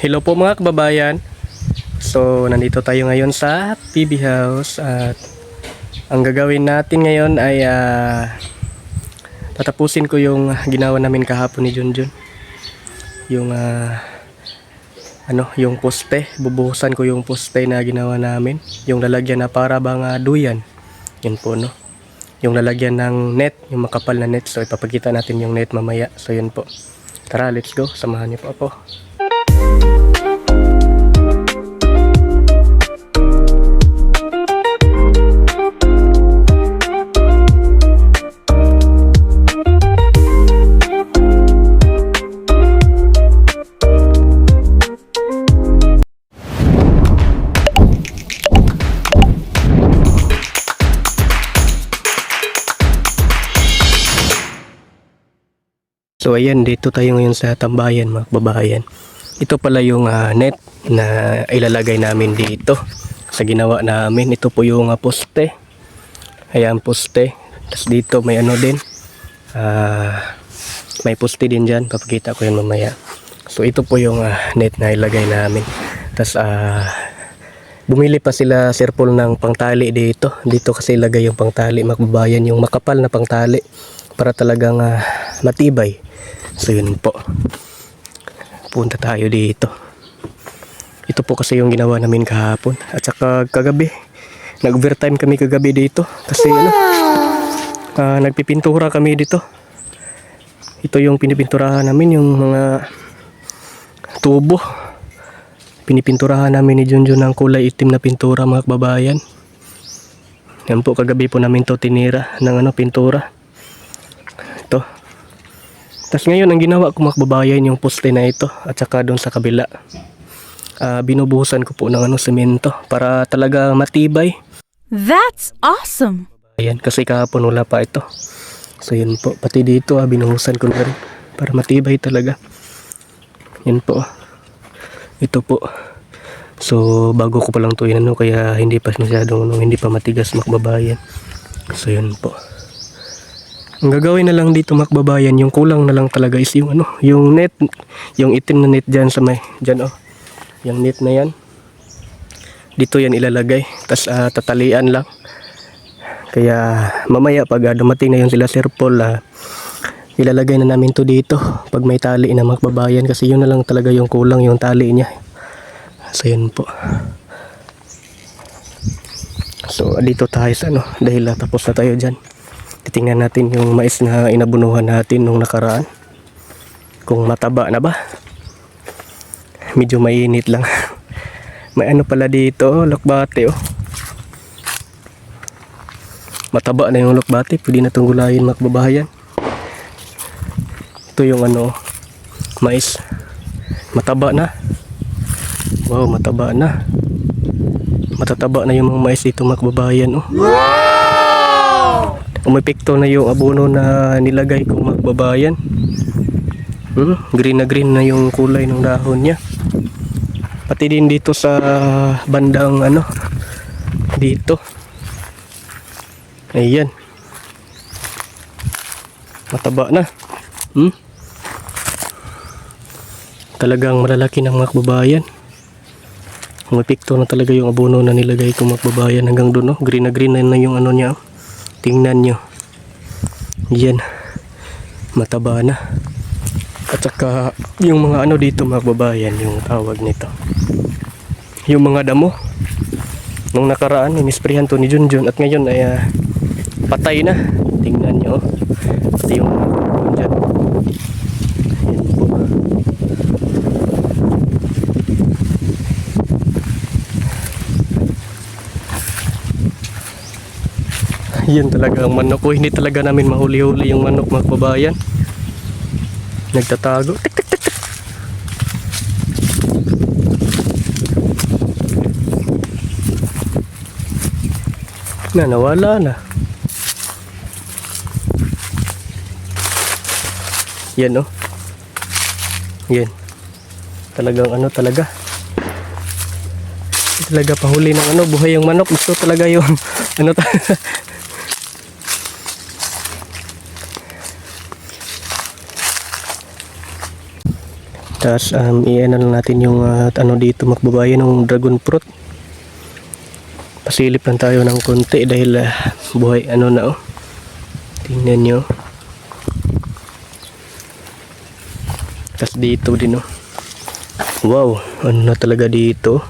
Hello po mga kababayan. So nandito tayo ngayon sa PB House at ang gagawin natin ngayon ay tatapusin ko yung ginawa namin kahapon ni Junjun. Yung yung poste, bubuhusan ko yung poste na ginawa namin, yung lalagyan na para bang duyan. Yun po no. Yung lalagyan ng net, yung makapal na net. So ipapakita natin yung net mamaya. So yun po. Tara, let's go. Samahan niyo po ako. So ayan, dito tayo ngayon sa tambayan mga kababayan. Ito pala yung net na ilalagay namin dito sa ginawa namin. Ito po yung poste. Ayan poste. Tapos dito may ano din. May poste din dyan. Papakita ko yan mamaya. So ito po yung net na ilagay namin. Tapos bumili pa sila Sir Paul ng pangtali dito. Dito kasi ilagay yung pangtali mga kababayan. Yung makapal na pangtali. Para talagang matibay. So yun po. Punta tayo dito. Ito po kasi yung ginawa namin kahapon. At saka kagabi. Nag-overtime kami kagabi dito. Kasi nagpipintura kami dito. Ito yung pinipinturahan namin. Yung mga tubo. Pinipinturahan namin ni Junjun ng kulay itim na pintura mga kababayan. Yan po kagabi po namin to tinira ng pintura. Ito. Tapos ngayon ang ginawa ko mga kababayan yung poste na ito at saka doon sa kabila. Binubuhusan ko po ng semento para talaga matibay. That's awesome. Ayan, kasi kahapon wala pa ito. So yun po, pati dito binuhusan ko na rin para matibay talaga. Yan po. Ito po. So bago ko pa lang ito kaya hindi pa masyadong hindi pa matigas mga kababayan. So yun po. Ang gagawin na lang dito mga kababayan, yung kulang na lang talaga is yung yung net, yung itim na net dyan sa may, dyan yung net na yan. Dito yan ilalagay, tas tatalian lang. Kaya mamaya pag dumating na yung sila Sir Paul, ilalagay na namin to dito pag may tali na mga kababayan, kasi yun na lang talaga yung kulang, yung tali niya. So yun po. So dito tayo sa dahil tapos na tayo dyan. Titingnan natin yung mais na inabunuhan natin nung nakaraan. Kung mataba na ba. Medyo mainit lang. May pala dito, lokbate Mataba na yung lokbate, pwede na itong gulayin mga kababayan. Ito yung mais. Mataba na. Wow, mataba na. Matataba na yung mga mais dito mga kababayan Umepekto na yung abono na nilagay ko mga kababayan. Green na yung kulay ng dahon niya. Pati din dito sa bandang dito. Ayan. Mataba na. Talagang malalaki ng mga kababayan. Umepekto na talaga yung abono na nilagay ko mga kababayan hanggang doon green na yung niya. Tingnan nyo. Yan. Mataba na. At saka yung mga dito mga kababayan, yung tawag nito. Yung mga damo. Nung nakaraan, inisprehan to ni Junjun at ngayon ay patay na. Tingnan nyo. Pati yung dyan. Yan po. Yun talaga ang manok ko. Hindi talaga namin mahuli-huli yung manok mga kababayan. Nagtatago. Tik, tik, tik, tik. Nawala na. Yan Yan. Talagang talaga. Talaga pahuli ng buhay yung manok. Gusto talaga yung Tapos i-ano lang natin yung ano dito, magbabayan ng dragon fruit. Pasilip lang tayo ng konti dahil buhay ano na oh. Tingnan nyo. Tapos dito din oh. Wow, ano na talaga dito.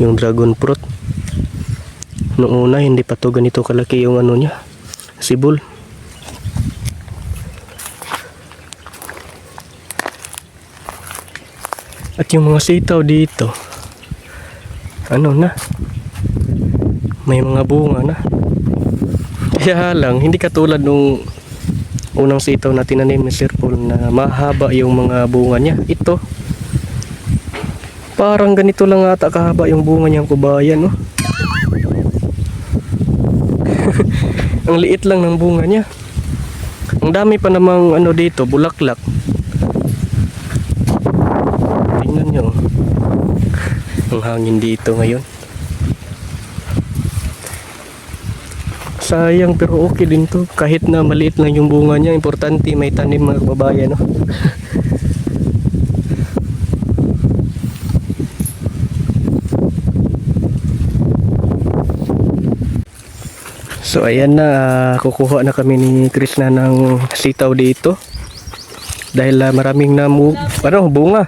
Yung dragon fruit. Noong una hindi pa to ganito kalaki yung ano niya. Sibol. At yung mga sitaw dito, ano na, may mga bunga na. Kaya lang, hindi katulad nung unang sitaw na tinanim ni Sir Paul na mahaba yung mga bunga niya. Ito, parang ganito lang ata kahaba yung bunga niyang kubayan. Oh. Ang liit lang ng bunga niya. Ang dami pa namang ano dito, bulaklak. Tingnan nyo. Ang hangin dito ngayon. Sayang pero okay din to. Kahit na maliit lang yung bunga niya, importante may tanim mga kababayan. No? So ayan na, kukuha na kami ni Krishna ng sitaw dito. Dahil maraming bunga.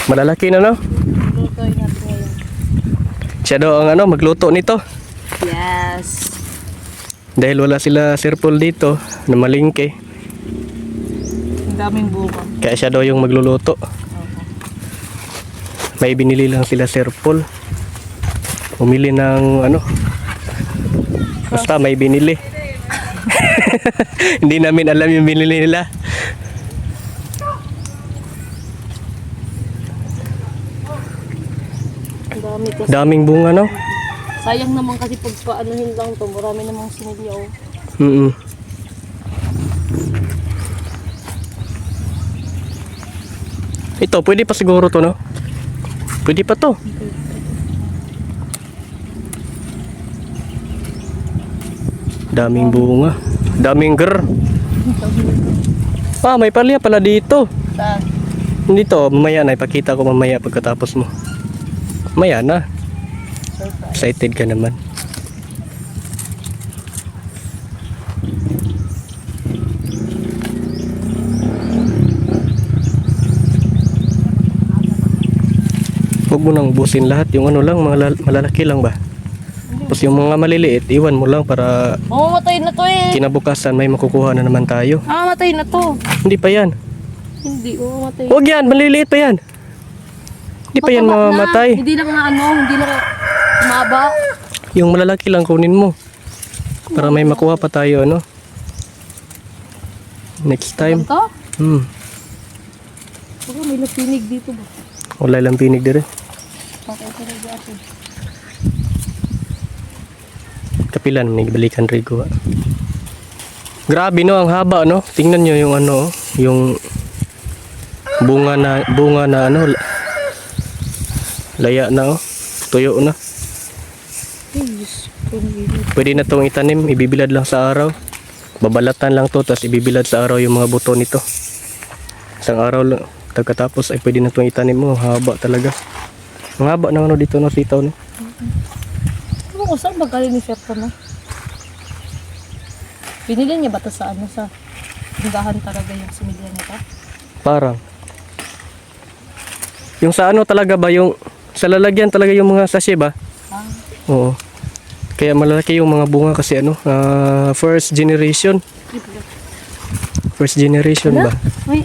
Malalaki na no? Lutoy na po yan. Siya daw ang magluto nito. Yes. Dahil wala sila Sir Paul dito na malingke. Ang daming bunga. Kaya siya daw yung magluluto. May binili lang sila Sir Paul. Umili ng basta may binili. Hindi namin alam yung binili nila. Ang dami kasi. Daming bunga no? Sayang naman kasi pag paanuhin lang to. Marami namang sinilyaw. Ito, pwede pa siguro to no? Pwede pa to. Daming bunga. Daming may palya pala dito. Saan? Dito, mamaya na. Ipakita ko mamaya pagkatapos mo. Mamaya na. Excited ka naman. Huwag mo nang ubusin lahat. Yung lang, mga malalaki lang ba? Tapos yung mga maliliit, iwan mo lang para Mamamatay na to eh. kinabukasan may makukuha na naman tayo. Mamamatay na to. Hindi pa yan. Hindi, mamamatay. Huwag yan, maliliit pa yan. Hindi pa yan Mataba na. mamamatay. Hindi lang hindi lang maba. Yung malalaki lang kunin mo. Para may makuha pa tayo, next time. Ito? Baka may lapinig dito ba? Wala lang pinig dire. Patay ko na dyan. Kapilan, may balikan Rigo. Grabe no, ang haba no. Tingnan nyo yung yung bunga na laya na tuyo na. Pwede na tong itanim, ibibilad lang sa araw. Babalatan lang to, tapos ibibilad sa araw yung mga buto nito. Isang araw lang, pagkatapos ay pwede na tong itanim mo. Haba talaga. Ang haba ng dito no, sitaw no. Ano ko saan ba galing ni Ferto na? Binili niya ba ito sa sa tindahan talaga yung similya nito? Parang. Yung sa talaga ba, yung sa lalagyan talaga yung mga sachet ba? Oo. Kaya malalaki yung mga bunga kasi first generation. First generation ba? May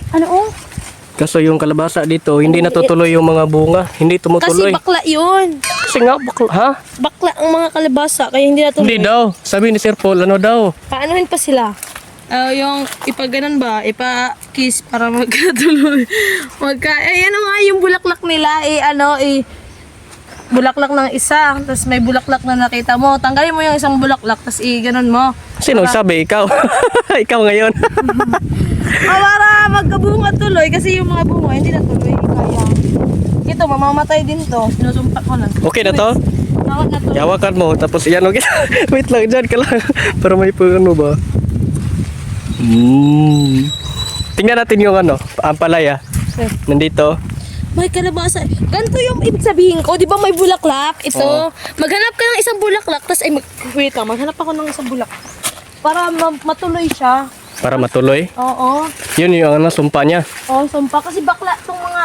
Kaso yung kalabasa dito, hindi natutuloy yung mga bunga. Hindi Kasi tumutuloy. bakla yun. Kasi nga, bakla, ha? Bakla ang mga kalabasa, kaya hindi natuloy. Hindi daw. Sabi ni Sir Paul, daw? Paanuhin pa sila? Yung ipaganan ba, ipa-kiss para magkatuloy. Ayan nga yung bulaklak nila, bulaklak ng isa, tapos may bulaklak na nakita mo. Tanggalin mo yung isang bulaklak, tapos ganon mo. Sino sabi? Ikaw. Ikaw ngayon. Para magkabunga tuloy, kasi yung mga bunga hindi natuloy. Kaya, ito, mamamatay din to. Sinusumpak ko lang. Okay na to? Tawag na to. Yawakan mo. Tapos yan, okay. Wait lang, dyan ka lang. Para may ba? Tingnan natin yung ano, ampalaya. Nandito. May kalabasa. Ganito yung ibig sabihin ko. Di ba may bulaklak? Ito. Oo. Maghanap ka ng isang bulaklak. Tapos ay wait lang. Maghanap ako ng isang bulaklak. Para matuloy siya. Para matuloy. Oo. Yun yung ano, sumpa niya. Oo, sumpa. Kasi bakla itong mga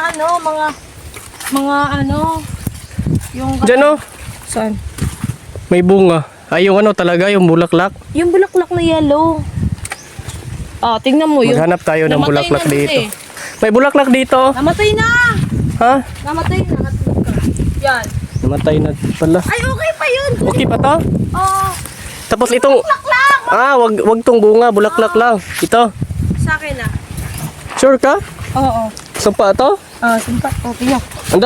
yung... Diyan oh, Saan? may bunga. Ay, yung ano talaga, yung bulaklak. Yung bulaklak na yellow. Ah, tingnan mo yun. Maghanap tayo ng Namatay bulaklak na dito. eh. May bulaklak dito. Namatay na! Ha? Namatay na. Natulog ka. Yan. Namatay na pala. Ay, okay pa yun. Okay pa to? Oo. Tapos itong... Bulaklak! wag tong bunga, bulaklak lang. Ito. Sa akin na. Sure ka? Oo. Sumpa to? Ah, sumpa. Okay na. Ang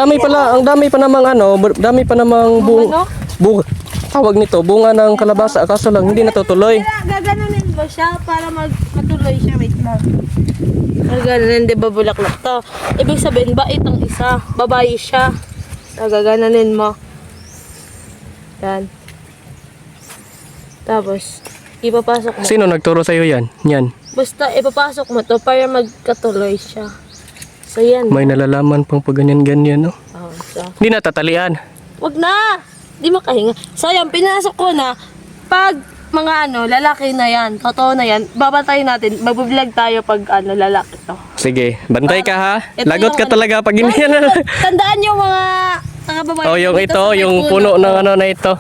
dami pa namang ano, dami pa namang Ano? bunga. Tawag nito, bunga ng kalabasa. Kaso lang, hindi natutuloy. Gaganunin ba siya para matuloy siya? Wait lang. Gaganunin, di ba bulaklak to? Ibig sabihin, bait ang isa. Babae siya. Gaganunin mo. Yan. Tapos, ipapasok mo. Sino nagturo sa'yo yan? Yan. Basta ipapasok mo to para magkatuloy siya. So yan. May nalalaman pang pag ganyan-ganyan, no? Oh, so. Hindi natatalian. Wag na! Di makahinga. So yan, pinasok ko na. Pag mga lalaki na yan, totoo na yan, babantayin natin, magbablog tayo pag lalaki to. Sige, bantay ka ha. Ito Lagot yung ka talaga pag hindi yan. Tandaan yung mga babae. Oh, yung dito ito, sa may yung puno ng ano na ito.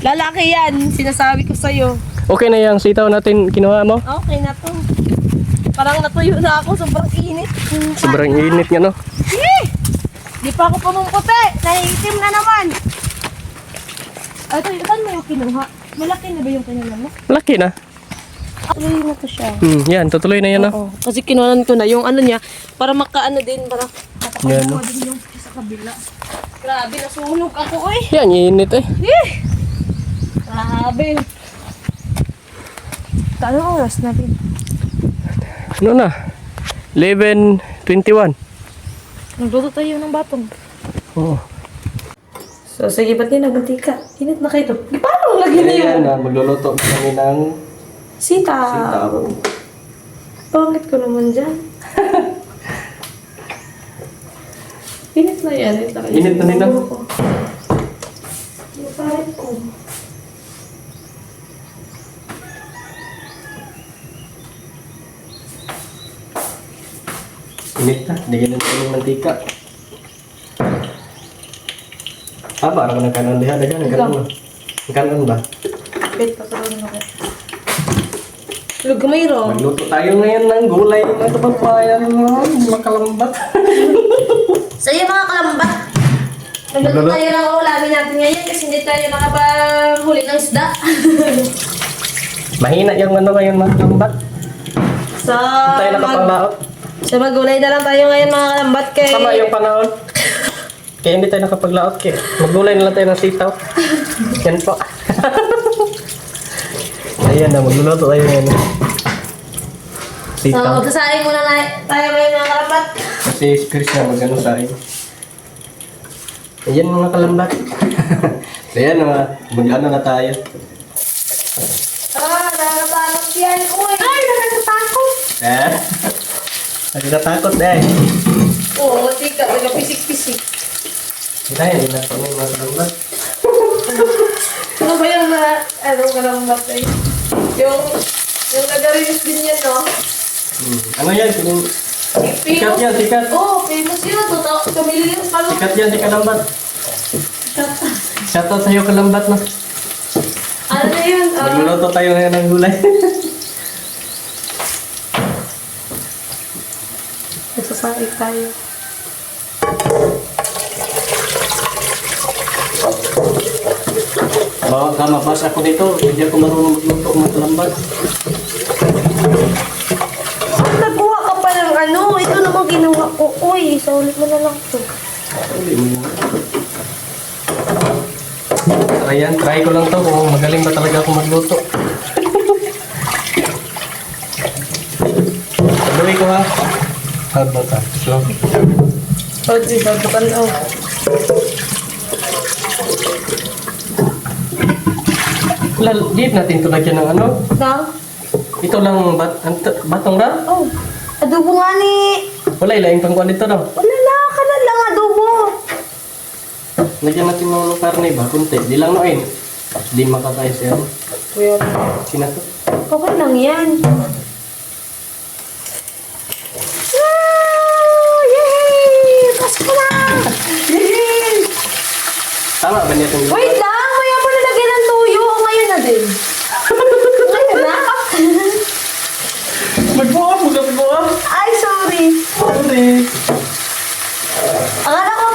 Lalaki yan, sinasabi ko sa'yo. Okay na yung sitaw natin kinuha mo? Okay na to. Parang natuyo na ako, sobrang init. Sobrang init nga, no? Di pa ako pumumputi. Naiitim na naman. Ito, saan mo yung kinuha? Malaki na ba yung kinuha mo? Laki na. Tuloy na to siya. Yan, tutuloy na yan, no? Oo. Kasi kinuhanan ko na yung ano niya, para makaano din, para Yan, no? makakuha din yung sa kabila. Grabe, nasunog ako eh. Yan, init eh. Grabe. Anong oras natin? Ano na? 11:21. Nagluto tayo ng batong. Oo. So, sige, ba't yun nagmantika? Init na kayo. Paano lagi na yun? magluluto kami ng Sita. Pangit ko naman dyan. Init na yan. Init na nila? Yung pangit ko. Init na, digyan natin ng mantika. Para ka ng kanon diha, dagan ng kanon. Ang kanon ba? Wait, pagkaroon na kayo. Lug mayroon. Magluto tayo ngayon ng gulay mga kababayan mo, makalambat. So yung mga kalambat, nagluto tayo ng ulamin natin ngayon kasi hindi tayo nakapahuli ng isda. Mahina yung ano ngayon mga kalambat. So, Hindi tayo nakapanglaot. so magulay na lang tayo ngayon mga kalambat kay... Tama yung panahon. Kaya hindi tayo nakapaglaot kaya. Maggulay na lang tayo ng sitaw. Yan po. Ayan na, magluluto tayo ngayon. So, Sitaw. magsasaing muna na tayo ngayon mga kalambat. Kasi si Chris na mag-ano sa akin. Ayan mga kalambat. So ayan mag-ano na tayo. Nakakatakot yan. Uy! Ay, nakakatakot! Eh? Nagkakatakot eh. Oo, tika. Nagkapisik-pisik. Hindi tayo, hindi na ito mga kalambat. Ano ba yung kalambat eh? Yung nagarinis din yan, no? Ano yan? Sikat yan, sikat. Oo, famous yun. Tumili yung kalong. Sikat yan si kalambat. Shoutout sa'yo kalambat no. Ano na yun? Magluluto tayo ngayon ng gulay. Nagsasakit tayo. Baka mabasa ako dito. Hindi ako marunong magluto ng kalambat. Nagkuha ka pa ng ano. Ito naman ginawa ko. Uy, sa ulit mo na lang ito. Try ko lang to kung magaling ba talaga ako magluto. Tuloy ko ha. Habang ka. Slow. Oh, di ba? Bukan ako. Di natin tulad yan ng ano. Na? Ito lang batong ra? Oh. Adobo nga ni. Wala, ilaing pangkuhan dito, no? Wala na, kana lang adobo. Lagyan natin ng karne ba? Kunti. Di lang noin. Di makakaya siya. Kuya, Sina to? okay lang yan. Yay! Pasok na! Tama ba niya itong Wait lang! Maya mo nalagyan ng tuyo. O ngayon na din. Ngayon na? Magbuha! Magbuha! Ay, sorry. Sorry! Akala ko,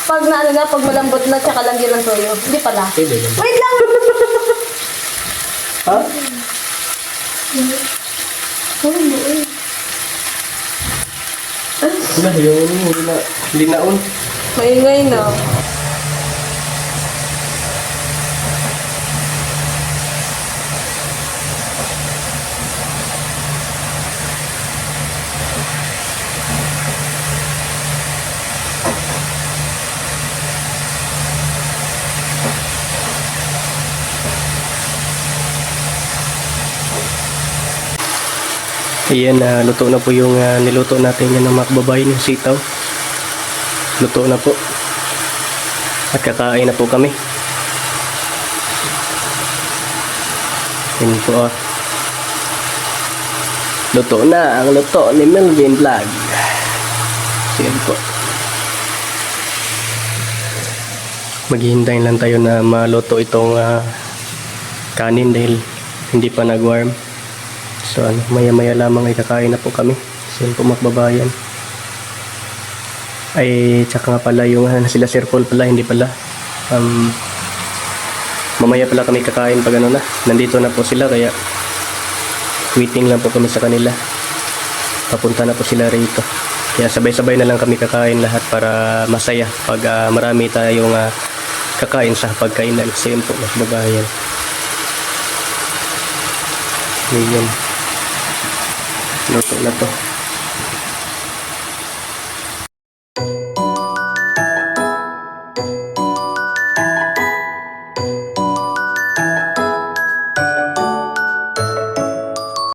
pag na ano na, pag malambot na, tsaka lagyan ng toyo. Hindi pala. Hindi, hindi. Wait lang! Ha? Wala, yung hindi naon. Maingay na. Ayan, luto na po yung niluto natin yan ng mga kababayan, yung sitaw. Luto na po. At kakain na po kami. Yan po Luto na ang luto ni Melvin Vlog. Yan po. Maghihintay lang tayo na maluto itong kanin dahil hindi pa nag-warm. So maya-maya lamang ay kakain na po kami. So yun po makbabayan. Ay tsaka nga pala yung sila Sir Paul pala, hindi pala. Mamaya pala kami kakain pag ano na. Nandito na po sila kaya waiting lang po kami sa kanila. Papunta na po sila rito. Kaya sabay-sabay na lang kami kakain lahat para masaya pag marami tayong kakain sa pagkainan. So yun po makbabayan. Ayan. Luto na to.